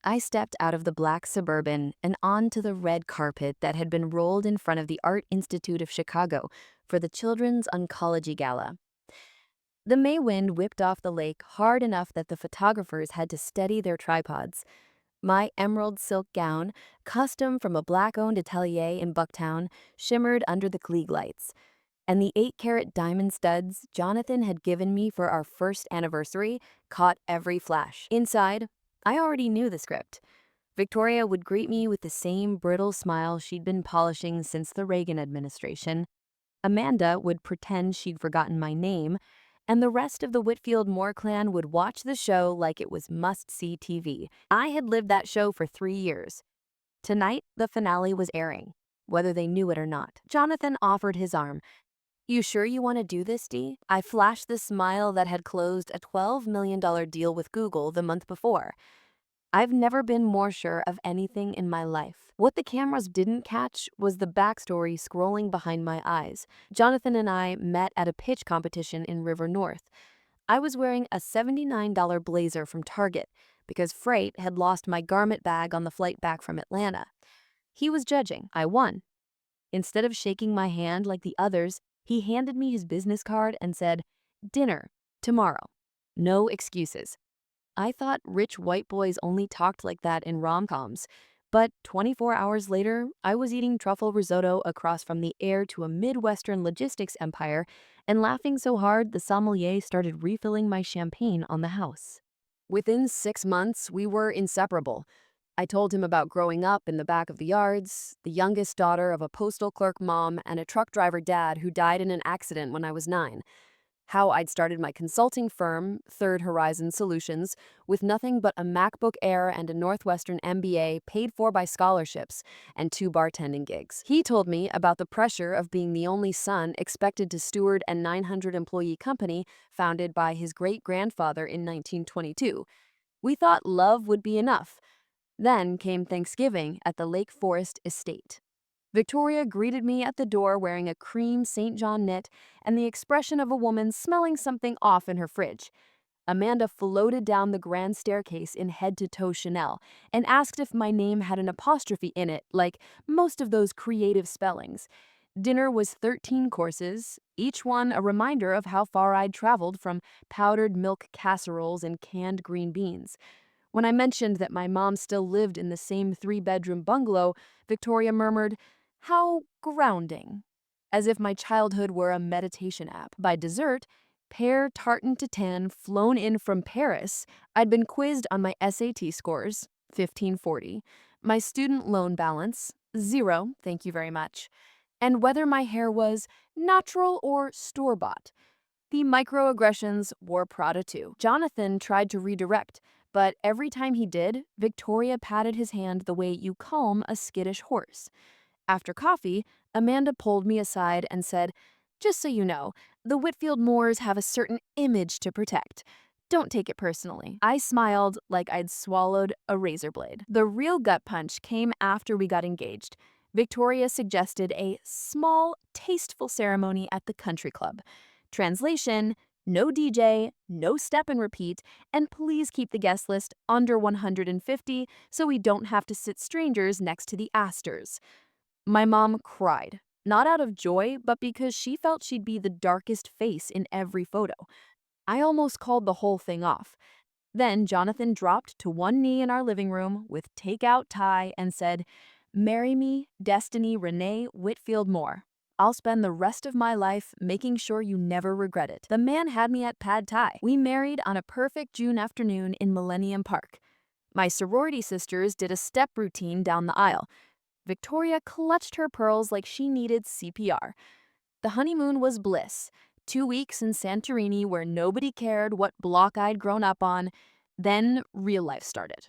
I stepped out of the black Suburban and onto the red carpet that had been rolled in front of the Art Institute of Chicago for the Children's Oncology Gala. The May wind whipped off the lake hard enough that the photographers had to steady their tripods. My emerald silk gown, custom from a black-owned atelier in Bucktown, shimmered under the Klieg lights, and the 8-carat diamond studs Jonathan had given me for our first anniversary caught every flash. Inside, I already knew the script. Victoria would greet me with the same brittle smile she'd been polishing since the Reagan administration. Amanda would pretend she'd forgotten my name, and the rest of the Whitfield Moore clan would watch the show like it was must-see TV. I had lived that show for 3 years. Tonight, the finale was airing, whether they knew it or not. Jonathan offered his arm. "You sure you want to do this, Dee?" I flashed the smile that had closed a $12 million deal with Google the month before. I've never been more sure of anything in my life. What the cameras didn't catch was the backstory scrolling behind my eyes. Jonathan and I met at a pitch competition in River North. I was wearing a $79 blazer from Target because Freight had lost my garment bag on the flight back from Atlanta. He was judging. I won. Instead of shaking my hand like the others, he handed me his business card and said, "Dinner, tomorrow. No excuses." I thought rich white boys only talked like that in rom-coms, but 24 hours later, I was eating truffle risotto across from the heir to a Midwestern logistics empire and laughing so hard the sommelier started refilling my champagne on the house. Within 6 months, we were inseparable. I told him about growing up in the back of the yards, the youngest daughter of a postal clerk mom and a truck driver dad who died in an accident when I was 9. How I'd started my consulting firm, Third Horizon Solutions, with nothing but a MacBook Air and a Northwestern MBA paid for by scholarships and 2 bartending gigs. He told me about the pressure of being the only son expected to steward a 900-employee company founded by his great-grandfather in 1922. We thought love would be enough. Then came Thanksgiving at the Lake Forest estate. Victoria greeted me at the door wearing a cream St. John knit and the expression of a woman smelling something off in her fridge. Amanda floated down the grand staircase in head-to-toe Chanel and asked if my name had an apostrophe in it, like most of those creative spellings. Dinner was 13 courses, each one a reminder of how far I'd traveled from powdered milk casseroles and canned green beans. When I mentioned that my mom still lived in the same 3-bedroom bungalow, Victoria murmured, "How grounding," as if my childhood were a meditation app. By dessert, pear tartan tatin flown in from Paris, I'd been quizzed on my SAT scores, 1540, my student loan balance, 0, thank you very much, and whether my hair was natural or store-bought. The microaggressions wore Prada too. Jonathan tried to redirect, but every time he did, Victoria patted his hand the way you calm a skittish horse. After coffee, Amanda pulled me aside and said, "Just so you know, the Whitfield Moores have a certain image to protect. Don't take it personally." I smiled like I'd swallowed a razor blade. The real gut punch came after we got engaged. Victoria suggested a small, tasteful ceremony at the country club. Translation: no DJ, no step and repeat, and please keep the guest list under 150 so we don't have to sit strangers next to the Astors. My mom cried, not out of joy, but because she felt she'd be the darkest face in every photo. I almost called the whole thing off. Then Jonathan dropped to one knee in our living room with takeout tie and said, "Marry me, Destiny Renee Whitfield Moore. I'll spend the rest of my life making sure you never regret it." The man had me at pad thai. We married on a perfect June afternoon in Millennium Park. My sorority sisters did a step routine down the aisle. Victoria clutched her pearls like she needed CPR. The honeymoon was bliss. 2 weeks in Santorini where nobody cared what block I'd grown up on. Then real life started.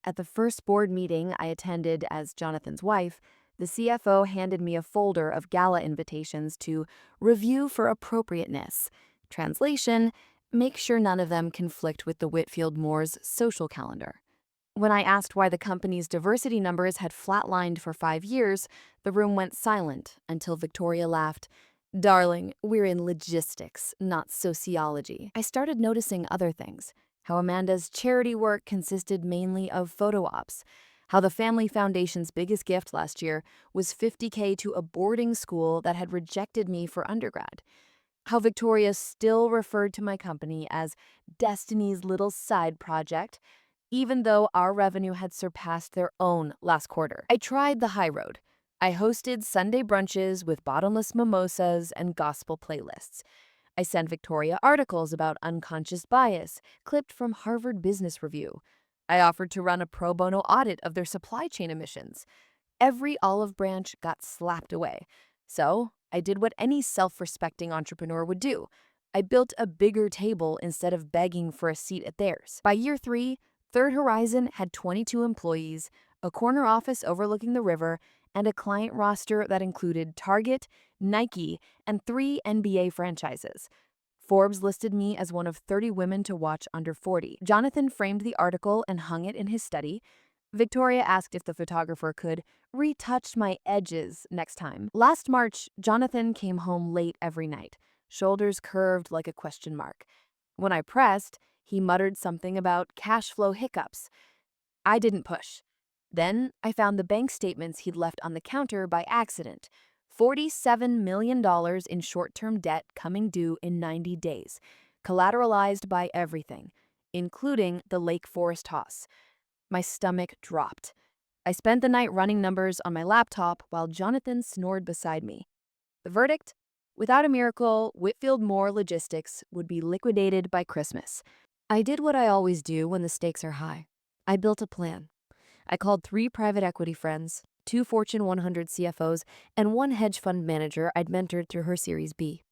At the first board meeting I attended as Jonathan's wife, the CFO handed me a folder of gala invitations to review for appropriateness. Translation: make sure none of them conflict with the Whitfield Moores' social calendar. When I asked why the company's diversity numbers had flatlined for 5 years, the room went silent until Victoria laughed. "Darling, we're in logistics, not sociology." I started noticing other things. how Amanda's charity work consisted mainly of photo ops, how the family foundation's biggest gift last year was $50K to a boarding school that had rejected me for undergrad, how Victoria still referred to my company as Destiny's little side project, even though our revenue had surpassed their own last quarter. I tried the high road. I hosted Sunday brunches with bottomless mimosas and gospel playlists. I sent Victoria articles about unconscious bias, clipped from Harvard Business Review. I offered to run a pro bono audit of their supply chain emissions. Every olive branch got slapped away. So I did what any self-respecting entrepreneur would do. I built a bigger table instead of begging for a seat at theirs. By year 3, Third Horizon had 22 employees, a corner office overlooking the river, and a client roster that included Target, Nike, and 3 NBA franchises. Forbes listed me as one of 30 women to watch under 40. Jonathan framed the article and hung it in his study. Victoria asked if the photographer could retouch my edges next time. Last March, Jonathan came home late every night, shoulders curved like a question mark. When I pressed, he muttered something about cash flow hiccups. I didn't push. Then I found the bank statements he'd left on the counter by accident. $47 million in short-term debt coming due in 90 days, collateralized by everything, including the Lake Forest house. My stomach dropped. I spent the night running numbers on my laptop while Jonathan snored beside me. The verdict? Without a miracle, Whitfield Moore Logistics would be liquidated by Christmas. I did what I always do when the stakes are high. I built a plan. I called 3 private equity friends, 2 Fortune 100 CFOs, and 1 hedge fund manager I'd mentored through her Series B.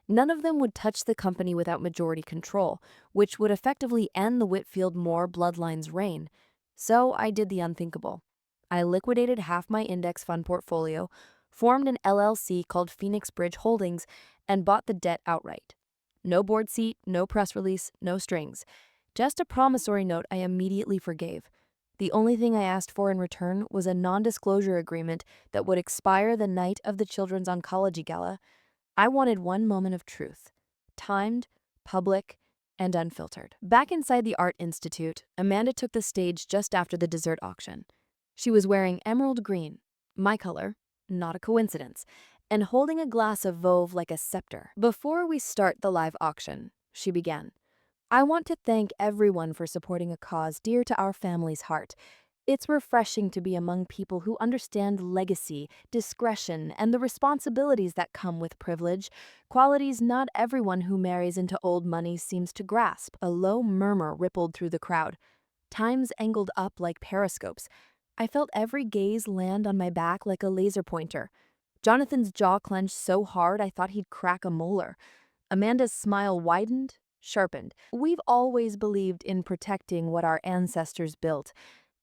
None of them would touch the company without majority control, which would effectively end the Whitfield Moore bloodline's reign. So I did the unthinkable. I liquidated half my index fund portfolio, formed an LLC called Phoenix Bridge Holdings, and bought the debt outright. No board seat, no press release, no strings. Just a promissory note I immediately forgave. The only thing I asked for in return was a non-disclosure agreement that would expire the night of the Children's Oncology Gala. I wanted one moment of truth, timed, public, and unfiltered. Back inside the Art Institute, Amanda took the stage just after the dessert auction. She was wearing emerald green, my color, not a coincidence, and holding a glass of Veuve like a scepter. Before we start the live auction, she began, I want to thank everyone for supporting a cause dear to our family's heart. It's refreshing to be among people who understand legacy, discretion, and the responsibilities that come with privilege, qualities not everyone who marries into old money seems to grasp. A low murmur rippled through the crowd. Times angled up like periscopes. I felt every gaze land on my back like a laser pointer. Jonathan's jaw clenched so hard I thought he'd crack a molar. Amanda's smile widened, sharpened. We've always believed in protecting what our ancestors built.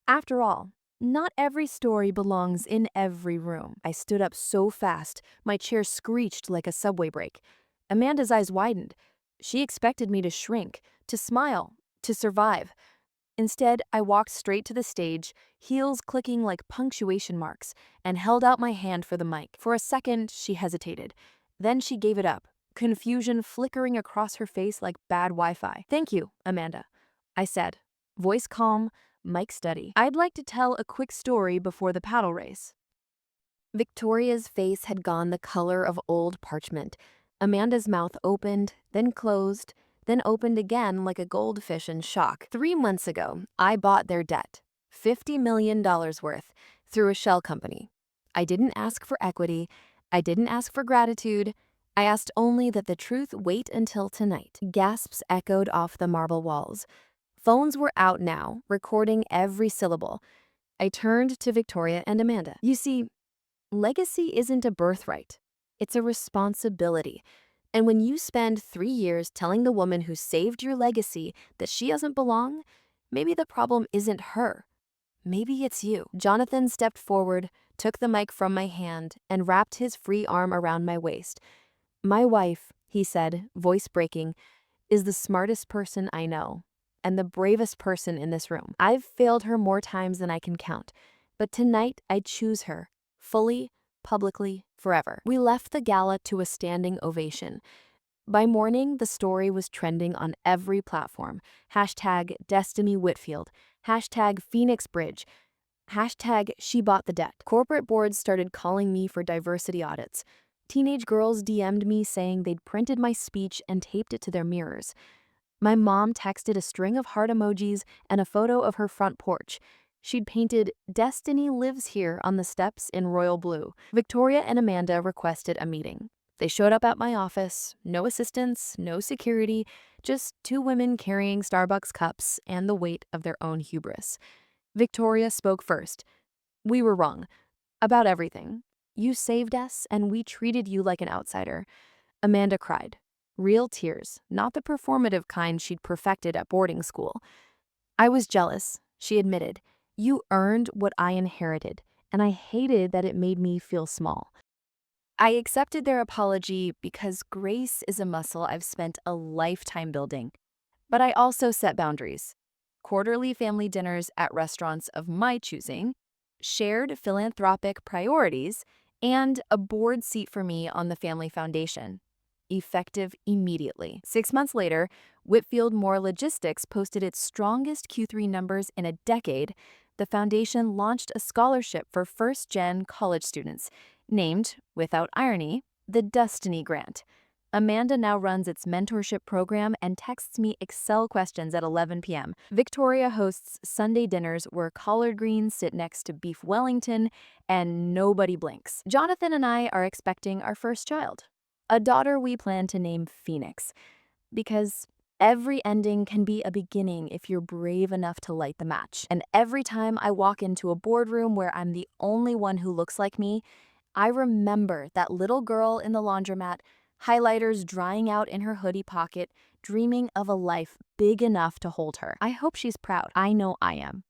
After all, not every story belongs in every room. I stood up so fast, my chair screeched like a subway brake. Amanda's eyes widened. She expected me to shrink, to smile, to survive. Instead, I walked straight to the stage, heels clicking like punctuation marks, and held out my hand for the mic. For a second, she hesitated. Then she gave it up, confusion flickering across her face like bad Wi-Fi. Thank you, Amanda, I said, voice calm, mic steady. I'd like to tell a quick story before the paddle race. Victoria's face had gone the color of old parchment. Amanda's mouth opened, then closed, then opened again like a goldfish in shock. 3 months ago, I bought their debt, $50 million worth, through a shell company. I didn't ask for equity. I didn't ask for gratitude. I asked only that the truth wait until tonight. Gasps echoed off the marble walls. Phones were out now, recording every syllable. I turned to Victoria and Amanda. You see, legacy isn't a birthright. It's a responsibility. And when you spend 3 years telling the woman who saved your legacy that she doesn't belong, maybe the problem isn't her. Maybe it's you. Jonathan stepped forward, took the mic from my hand, and wrapped his free arm around my waist. My wife, he said, voice breaking, is the smartest person I know, and the bravest person in this room. I've failed her more times than I can count, but tonight I choose her, fully, publicly, forever. We left the gala to a standing ovation. By morning, the story was trending on every platform. Hashtag Destiny Whitfield, hashtag Phoenix Bridge, hashtag She Bought the Debt. Corporate boards started calling me for diversity audits. Teenage girls DM'd me saying they'd printed my speech and taped it to their mirrors. My mom texted a string of heart emojis and a photo of her front porch. She'd painted "Destiny lives here" on the steps in royal blue. Victoria and Amanda requested a meeting. They showed up at my office, no assistants, no security, just two women carrying Starbucks cups and the weight of their own hubris. Victoria spoke first. "We were wrong. About everything. You saved us, and we treated you like an outsider." Amanda cried. Real tears, not the performative kind she'd perfected at boarding school. "I was jealous," she admitted. "You earned what I inherited, and I hated that it made me feel small." I accepted their apology because grace is a muscle I've spent a lifetime building. But I also set boundaries. Quarterly family dinners at restaurants of my choosing, shared philanthropic priorities, and a board seat for me on the family foundation. Effective immediately. 6 months later, Whitfield More Logistics posted its strongest Q3 numbers in a decade. The foundation launched a scholarship for first-gen college students, named, without irony, the Destiny Grant. Amanda now runs its mentorship program and texts me Excel questions at 11 p.m. Victoria hosts Sunday dinners where collard greens sit next to beef Wellington and nobody blinks. Jonathan and I are expecting our first child, a daughter we plan to name Phoenix, because every ending can be a beginning if you're brave enough to light the match. And every time I walk into a boardroom where I'm the only one who looks like me, I remember that little girl in the laundromat, highlighters drying out in her hoodie pocket, dreaming of a life big enough to hold her. I hope she's proud. I know I am.